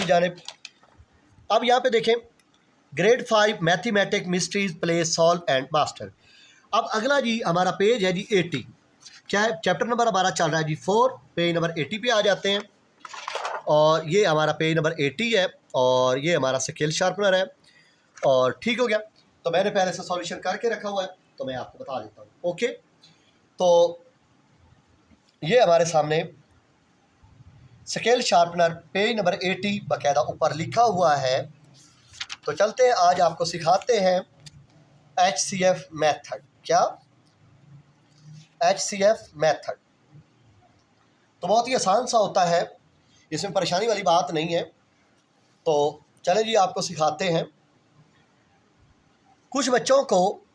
जानिब। अब यहाँ पे देखें, grade 5 mathematic mysteries play solve and master. अब अगला जी हमारा पेज है जी 80। क्या है? चैप्टर नंबर हमारा चल रहा है जी 4, पेज नंबर 80 पे आ जाते हैं। और ये हमारा पेज नंबर 80 है और ये हमारा स्केल शार्पनर है। और ठीक हो गया, तो मैंने पहले से सॉल्यूशन करके रखा हुआ है, तो मैं आपको बता देता हूँ। ओके, तो ये हमारे सामने स्केल शार्पनर पेज नंबर 80 बाकायदा ऊपर लिखा हुआ है। तो चलते हैं, आज आपको सिखाते हैं HCF मेथड। क्या? HCF मेथड तो बहुत ही आसान सा होता है, इसमें परेशानी वाली बात नहीं है। तो चलें जी, आपको सिखाते हैं। कुछ बच्चों को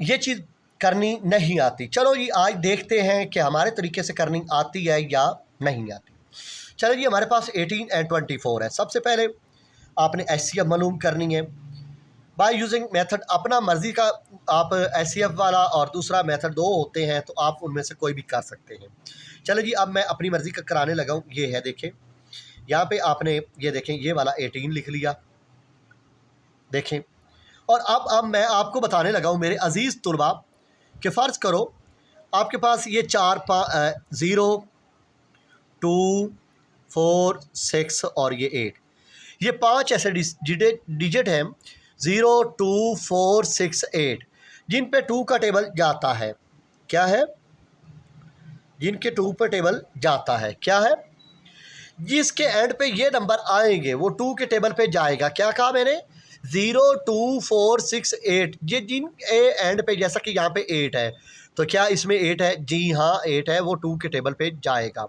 ये चीज़ करनी नहीं आती। चलो जी, आज देखते हैं कि हमारे तरीके से करनी आती है या नहीं आती। चलो जी, हमारे पास 18 एंड 24 है। सबसे पहले आपने HCF मालूम करनी है बाय यूजिंग मेथड। अपना मर्ज़ी का आप HCF वाला और दूसरा मेथड दो होते हैं, तो आप उनमें से कोई भी कर सकते हैं। चलो जी, अब मैं अपनी मर्ज़ी का कराने लगा हूँ। ये है, देखें यहाँ पे आपने ये देखें, ये वाला 18 लिख लिया, देखें। और अब मैं आपको बताने लगा हूँ मेरे अजीज़ तुलबा कि फ़र्ज़ करो आपके पास ये 0, 2, 4, 6 और ये 8, ये 5 ऐसे डिजिट हैं 0, 2, 4, 6, 8, जिन पे 2 का टेबल जाता है। क्या है? जिनके 2 पर टेबल जाता है। क्या है? जिसके एंड पे ये नंबर आएंगे वो 2 के टेबल पे जाएगा। क्या कहा मैंने? 0, 2, 4, 6, 8, ये जिन एंड पे, जैसा कि यहाँ पे 8 है, तो क्या इसमें 8 है? जी हाँ, 8 है, वो 2 के टेबल पे जाएगा।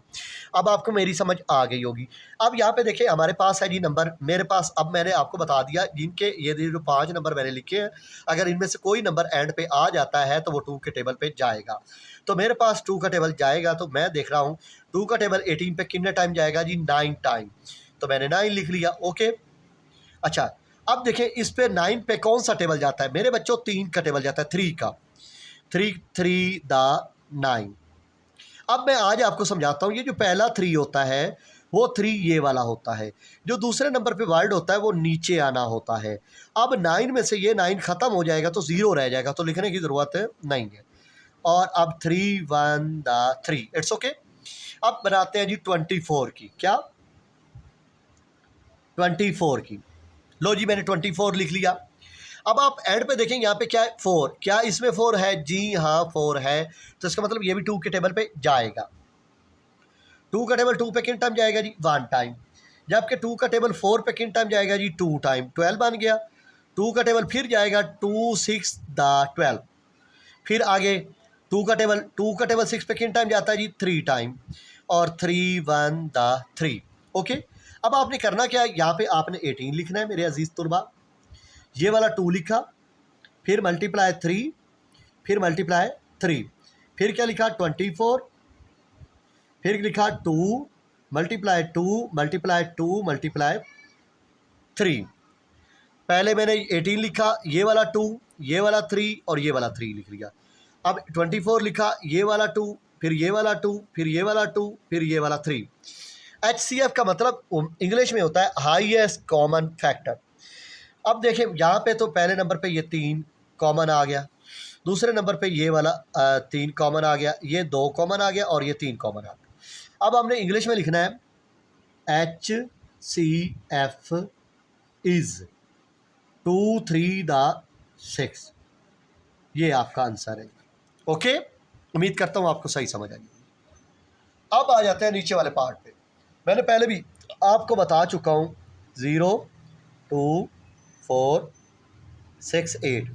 अब आपको मेरी समझ आ गई होगी। अब यहाँ पे देखिए, हमारे पास है जी नंबर, मेरे पास, अब मैंने आपको बता दिया जिनके ये जो 5 नंबर मैंने लिखे हैं, अगर इनमें से कोई नंबर एंड पे आ जाता है तो वो 2 के टेबल पे जाएगा। तो मेरे पास 2 का टेबल जाएगा, तो मैं देख रहा हूँ 2 का टेबल 18 पे कितने टाइम जाएगा जी? 9 टाइम। तो मैंने 9 लिख लिया। ओके, अच्छा, अब देखें इस पे 9 पे कौन सा टेबल जाता है मेरे बच्चों? 3 का टेबल जाता है, 3 का। 3 द 9। अब मैं आज आपको समझाता हूँ। ये जो पहला 3 होता है वो 3 ये वाला होता है। जो दूसरे नंबर पे वर्ड होता है वो नीचे आना होता है। अब 9 में से ये 9 ख़त्म हो जाएगा तो 0 रह जाएगा, तो लिखने की ज़रूरत नहीं है। और अब 3 1 द 3, इट्स ओके। अब बनाते हैं जी 24 की। क्या? 24 की। लो जी, मैंने 24 लिख लिया। अब आप एंड पे देखें, यहाँ पे क्या है? 4। क्या इसमें 4 है? जी हाँ, 4 है। तो इसका मतलब ये भी 2 के टेबल पे जाएगा। 2 का टेबल 2 पे किन टाइम जाएगा जी? 1 टाइम। जबकि 2 का टेबल 4 पे किन टाइम जाएगा जी? 2 टाइम। 12 बन गया। 2 का टेबल फिर जाएगा 2 6 द 12। फिर आगे 2 का टेबल 6 पे किन टाइम जाता है जी? 3 टाइम। और 3 1 द 3। ओके, अब आपने करना क्या है? यहाँ पे आपने 18 लिखना है मेरे अजीज़ तुलबा। ये वाला 2 लिखा, फिर मल्टीप्लाई 3, फिर मल्टीप्लाई 3, फिर क्या लिखा? 24, फिर लिखा 2 मल्टीप्लाई 2 मल्टीप्लाई 2 मल्टीप्लाई 3। पहले मैंने 18 लिखा, ये वाला 2, ये वाला 3 और ये वाला 3 लिख लिया। अब 24 लिखा, ये वाला 2, फिर ये वाला 2, फिर ये वाला 2, फिर ये वाला 3। HCF का मतलब इंग्लिश में होता है हाईएस्ट कॉमन फैक्टर। अब देखें, यहाँ पे तो पहले नंबर पे ये 3 कॉमन आ गया, दूसरे नंबर पे ये वाला 3 कॉमन आ गया, ये 2 कॉमन आ गया और ये 3 कॉमन आ गया। अब हमने इंग्लिश में लिखना है HCF इज़ 2 3 द 6। ये आपका आंसर है। ओके, उम्मीद करता हूँ आपको सही समझ आई। अब आ जाते हैं नीचे वाले पार्ट पे। मैंने पहले भी आपको बता चुका हूँ 0 2 4 6 8,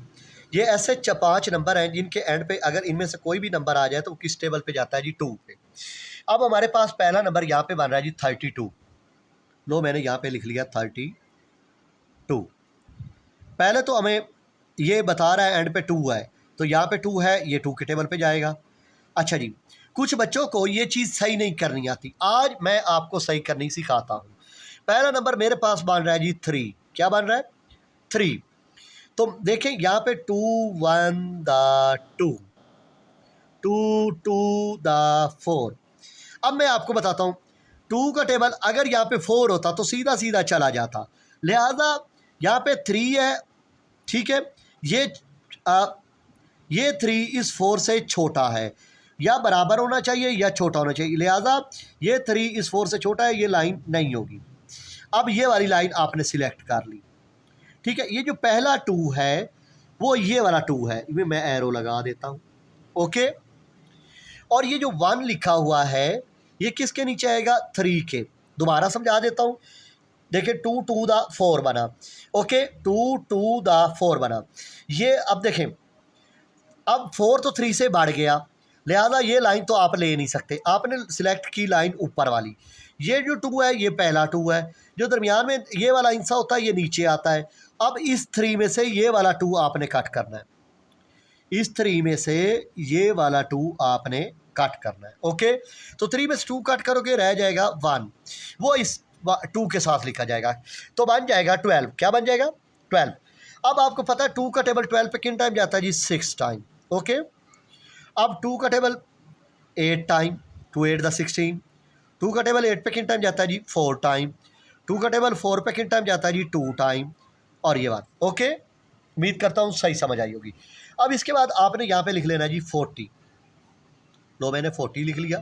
ये ऐसे 5 नंबर हैं जिनके एंड पे अगर इनमें से कोई भी नंबर आ जाए तो किस टेबल पे जाता है जी? 2 पे। अब हमारे पास पहला नंबर यहाँ पे बन रहा है जी 32। लो, मैंने यहाँ पे लिख लिया 32। पहले तो हमें ये बता रहा है एंड पे 2 है, तो यहाँ पे 2 है, ये 2 के टेबल पे जाएगा। अच्छा जी, कुछ बच्चों को ये चीज़ सही नहीं करनी आती, आज मैं आपको सही करनी सिखाता हूँ। पहला नंबर मेरे पास बन रहा है जी 3। क्या बन रहा है? 3। तो देखें यहाँ पे 2 1 द 2, 2 2 द 4। अब मैं आपको बताता हूँ, 2 का टेबल अगर यहाँ पे 4 होता तो सीधा सीधा चला जाता, लिहाजा यहाँ पे 3 है, ठीक है। ये 3 इस 4 से छोटा है, या बराबर होना चाहिए या छोटा होना चाहिए, लिहाजा ये 3 इस 4 से छोटा है, ये लाइन नहीं होगी। अब ये वाली लाइन आपने सिलेक्ट कर ली, ठीक है। ये जो पहला 2 है वो ये वाला 2 है, इसमें मैं एरो लगा देता हूँ, ओके। और ये जो 1 लिखा हुआ है ये किसके नीचे आएगा, 3 के। दोबारा समझा देता हूँ, देखिए 2 2 द 4 बना, ओके, 2 2 द 4 बना। ये अब देखें, अब 4 तो 3 से बढ़ गया, लिहाजा ये लाइन तो आप ले नहीं सकते, आपने सिलेक्ट की लाइन ऊपर वाली। ये जो 2 है ये पहला 2 है, जो दरमियान में ये वाला इंसा होता है ये नीचे आता है। अब इस 3 में से ये वाला 2 आपने कट करना है, इस 3 में से ये वाला 2 आपने कट करना है, ओके। तो 3 में से 2 कट करोगे रह जाएगा 1, वो इस 2 के साथ लिखा जाएगा, तो बन जाएगा 12। क्या बन जाएगा, 12। अब आपको पता है 2 का टेबल 12 पे किन टाइम जाता है जी, 6 टाइम, ओके। अब 2 का टेबल 8 टाइम, 2 8 द 16। 2 का टेबल 8 पे किन टाइम जाता है जी, 4 टाइम। 2 का टेबल 4 पे किन टाइम जाता है जी, 2 टाइम। और ये बात ओके, उम्मीद करता हूँ सही समझ आई होगी। अब इसके बाद आपने यहाँ पे लिख लेना जी 40। लो मैंने 40 लिख लिया।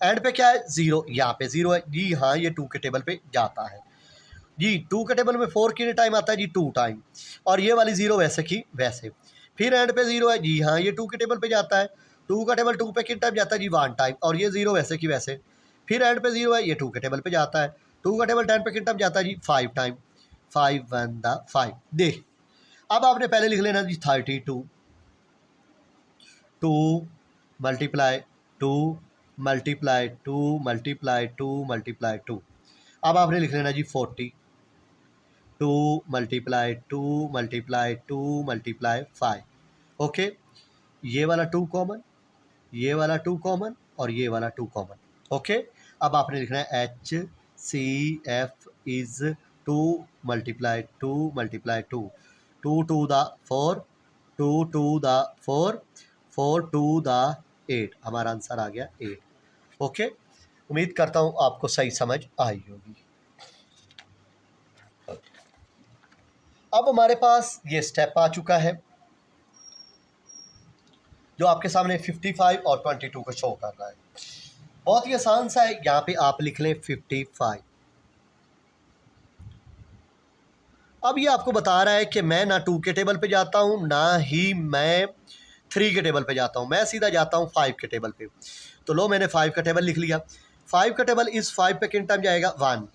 एंड पे क्या है, 0, यहाँ पे 0 है जी, हाँ ये 2 के टेबल पे जाता है जी। 2 के टेबल में 4 कितने टाइम आता है जी, 2 टाइम। और ये वाली 0 वैसे की वैसे। फिर एंड पे 0 है जी, हाँ ये 2 के टेबल पे जाता है। 2 का टेबल 2 पे कितने टाइम जाता है जी, 1 टाइम। और ये 0 वैसे की वैसे। फिर एंड पे 0 है, ये 2 के टेबल पे जाता है। 2 का टेबल 10 पे कितने टाइम जाता है जी, 5 टाइम। 5 1 द 5 देख। अब आपने पहले लिख लेना जी 32, 2 मल्टीप्लाई 2 मल्टीप्लाई 2 मल्टीप्लाई 2 मल्टीप्लाई 2। अब आपने लिख लेना जी 40, 2 मल्टीप्लाई 2 मल्टीप्लाई 2 मल्टीप्लाई 5, ओके। ये वाला 2 कॉमन, ये वाला 2 कॉमन और ये वाला 2 कॉमन, ओके। अब आपने लिखना है HCF is 2 multiply 2 multiply 2, 2 2 the 4, 2 2 the 4, 4 2 the 8। हमारा आंसर आ गया 8, ओके। उम्मीद करता हूँ आपको सही समझ आई होगी। अब हमारे पास ये स्टेप आ चुका है जो आपके सामने 55 और 22 को शो कर रहा है। बहुत ही आसान सा है, यहाँ पे आप लिख लें 55। अब ये आपको बता रहा है कि मैं ना 2 के टेबल पे जाता हूँ ना ही मैं 3 के टेबल पे जाता हूँ, मैं सीधा जाता हूँ 5 के टेबल पे। तो लो मैंने 5 का टेबल लिख लिया। 5 का टेबल इस 5 पे कितने टाइम जाएगा, 1।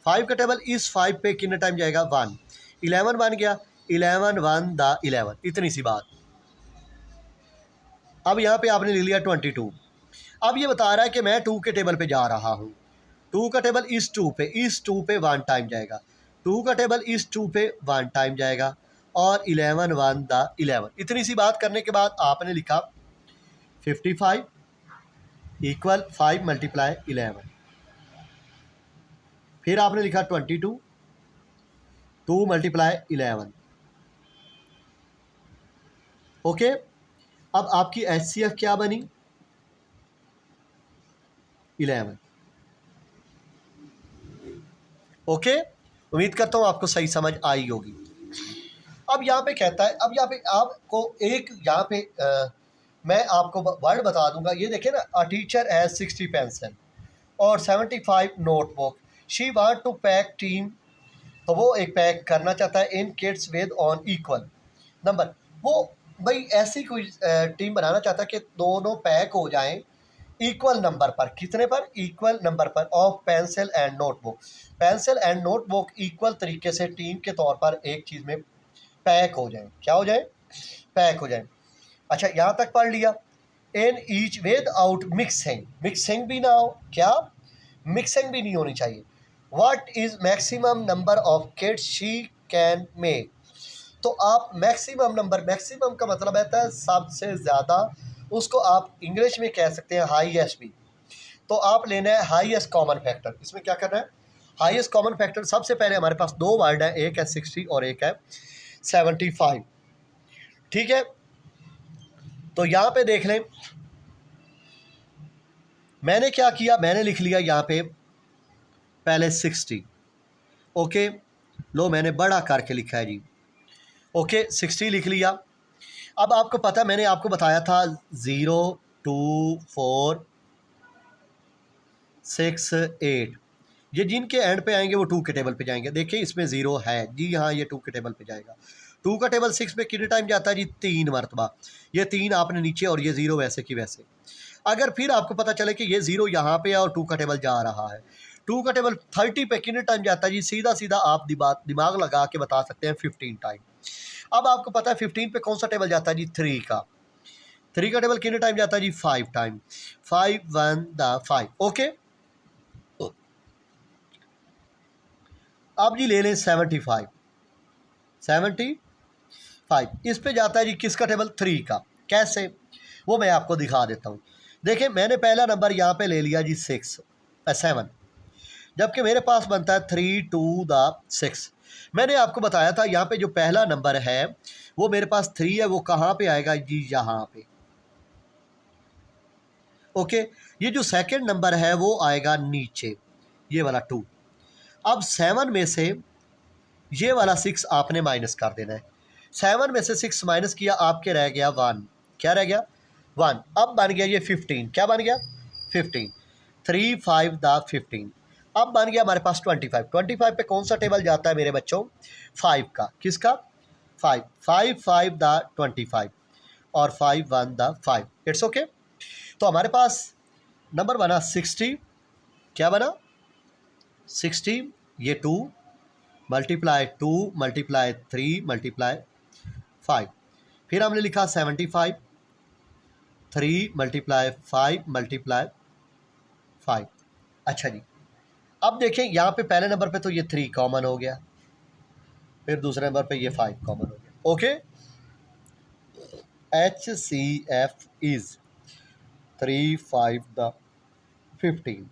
5 का टेबल इस 5 पे कितने टाइम जाएगा, 1। 11 बन गया, 11 1 द 11, इतनी सी बात। अब यहाँ पे आपने लिख लिया 22। अब ये बता रहा है कि मैं 2 के टेबल पे जा रहा हूँ। 2 का टेबल इस 2 पे 1 टाइम जाएगा। 2 का टेबल इस 2 पे 1 टाइम जाएगा और 11 1 द 11। इतनी सी बात करने के बाद आपने लिखा 55 इक्वल 5 मल्टीप्लाई 11। फिर आपने लिखा 22, 2 मल्टीप्लाई 11, ओके। अब आपकी HCF क्या बनी, 11, ओके। उम्मीद करता हूँ आपको सही समझ आई होगी। अब यहाँ पे कहता है, अब यहाँ पे आपको एक यहाँ पे मैं आपको वर्ड बता दूंगा। ये देखें ना, अ टीचर हैज़ 60 पेंसिल और 75 notebook, she want to pack team. तो वो एक पैक करना चाहता है in kids with on equal number. वो भाई ऐसी कोई टीम बनाना चाहता है कि दोनों पैक हो जाएं इक्वल नंबर पर। कितने पर, इक्वल नंबर पर, of pencil and notebook. Pencil and notebook equal तरीके से टीम के तौर पर एक चीज़ में पैक हो जाए। क्या हो जाए, पैक हो जाए। अच्छा यहाँ तक पढ़ लिया। In each with out mixing, mixing भी ना हो, क्या मिक्सिंग भी नहीं होनी चाहिए। What is maximum number of kids she can make. तो आप मैक्सिमम नंबर, मैक्सिमम का मतलब रहता है सबसे ज़्यादा, उसको आप इंग्लिश में कह सकते हैं हाईएस्ट भी। तो आप लेना है हाईएस्ट कॉमन फैक्टर। इसमें क्या करना है, हाईएस्ट कॉमन फैक्टर। सबसे पहले हमारे पास 2 वर्ड है, एक है 60 और एक है 75, ठीक है। तो यहाँ पे देख लें, मैंने क्या किया, मैंने लिख लिया यहाँ पे पहले 60, ओके, लो मैंने बड़ा करके लिखा है जी, ओके 60 लिख लिया। अब आपको पता मैंने आपको बताया था 0 2 4 6 8, ये जिनके एंड पे आएंगे वो 2 के टेबल पे जाएंगे। देखिए इसमें 0 है जी, हाँ ये 2 के टेबल पे जाएगा। 2 का टेबल 6 में कितने टाइम जाता है जी? 3 मरतबा। ये 3 आपने नीचे और ये 0 वैसे की वैसे। अगर फिर आपको पता चले कि ये 0 यहाँ पे है और 2 का टेबल जा रहा है, 2 का टेबल 30 पे कितने टाइम जाता है जी? सीधा सीधा आप दिमाग लगा के बता सकते हैं 15 टाइम। अब आपको पता है 15 पे कौन सा टेबल जाता है जी? 3 का। 3 का टेबल कितने टाइम जाता है जी? 5 टाइम। 5 1 the 5, okay. अब जी ले लें 75, 75 इस पे जाता है जी किसका टेबल? 3 का। कैसे, वो मैं आपको दिखा देता हूँ। देखिए मैंने पहला नंबर यहाँ पे ले लिया जी 7, जबकि मेरे पास बनता है 3 2 द 6। मैंने आपको बताया था यहाँ पे जो पहला नंबर है वो मेरे पास 3 है, वो कहाँ पे आएगा जी? यहाँ पे, ओके। ये जो सेकंड नंबर है वो आएगा नीचे, ये वाला 2। अब 7 में से ये वाला 6 आपने माइनस कर देना है। 7 में से 6 माइनस किया, आपके रह गया 1। क्या रह गया? 1। अब बन गया ये 15। क्या बन गया? 15। 3 5 द 15। अब बन गया हमारे पास 25। 25 पे कौन सा टेबल जाता है मेरे बच्चों? 5 का। किसका? 5। 5 5 द 25 और 5 1 द 5। It's okay. तो हमारे पास नंबर बना 60। क्या बना? 60, ये 2 मल्टीप्लाई 2 मल्टीप्लाई 3 मल्टीप्लाई 5। फिर हमने लिखा 75, 3 मल्टीप्लाई 5 मल्टीप्लाई 5। अच्छा जी, अब देखें यहाँ पे पहले नंबर पे तो ये 3 कॉमन हो गया, फिर दूसरे नंबर पे ये 5 कॉमन हो गया, ओके। HCF is 3 5 the 15।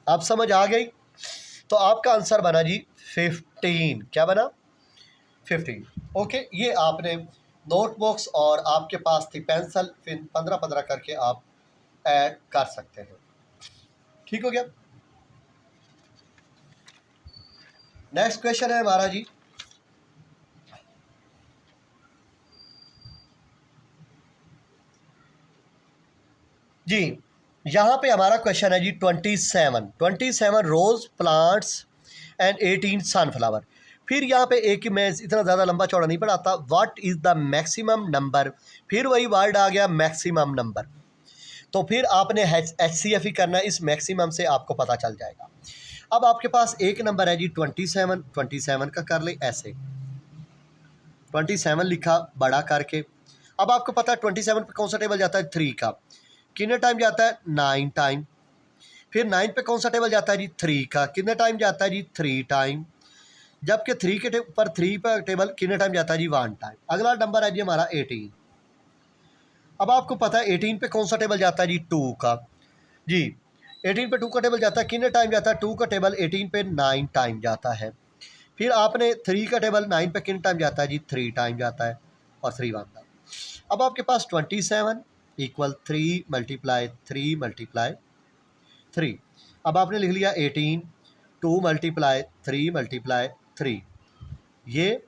अब समझ आ गई? तो आपका आंसर बना जी 15। क्या बना? 15, ओके। ये आपने नोटबुक्स और आपके पास थी पेंसिल, फिर 15-15 करके आप ऐड कर सकते हैं। ठीक हो गया। नेक्स्ट क्वेश्चन है हमारा जी, यहाँ पे हमारा क्वेश्चन है जी 27 रोज प्लांट्स एंड 18 सनफ्लावर। फिर यहाँ पे एक ही, मैं इतना ज़्यादा लंबा चौड़ा नहीं पढ़ाता। What is the maximum number, फिर वही वर्ड आ गया मैक्सिमम नंबर। तो फिर आपने HCF ही करना है, इस मैक्सिमम से आपको पता चल जाएगा। अब आपके पास एक नंबर है जी 27 का कर ले ऐसे, 27 लिखा बड़ा करके। अब आपको पता है 27 पे कौन सा टेबल जाता है? 3 का। कितने टाइम जाता है? 9 टाइम। फिर 9 पे कौन सा टेबल जाता है जी? 3 का। कितने टाइम जाता है जी? 3 टाइम। जबकि 3 के पर 3 पर टेबल कितने टाइम जाता है जी? 1 टाइम। अगला नंबर है जी हमारा 18। अब आपको पता है 18 पे कौन सा टेबल जाता है जी? 2 का। जी 18 पे 2 का टेबल जाता है, कितने टाइम जाता है? 2 का टेबल 18 पे 9 टाइम जाता है। फिर आपने 3 का टेबल 9 पे कितने टाइम जाता है जी? 3 टाइम जाता है और 3 1 था। अब आपके पास 27 इक्वल 3 मल्टीप्लाई 3 मल्टीप्लाई 3। अब आपने लिख लिया 18, 2 मल्टीप्लाई 3 मल्टीप्लाई 3, ये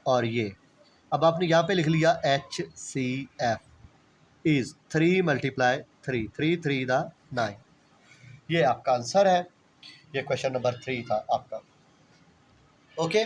और ये। अब आपने यहाँ पे लिख लिया HCF इज़ 3 मल्टीप्लाई 3, 3 3 द 9। ये आपका आंसर है। ये क्वेश्चन नंबर 3 था आपका, ओके।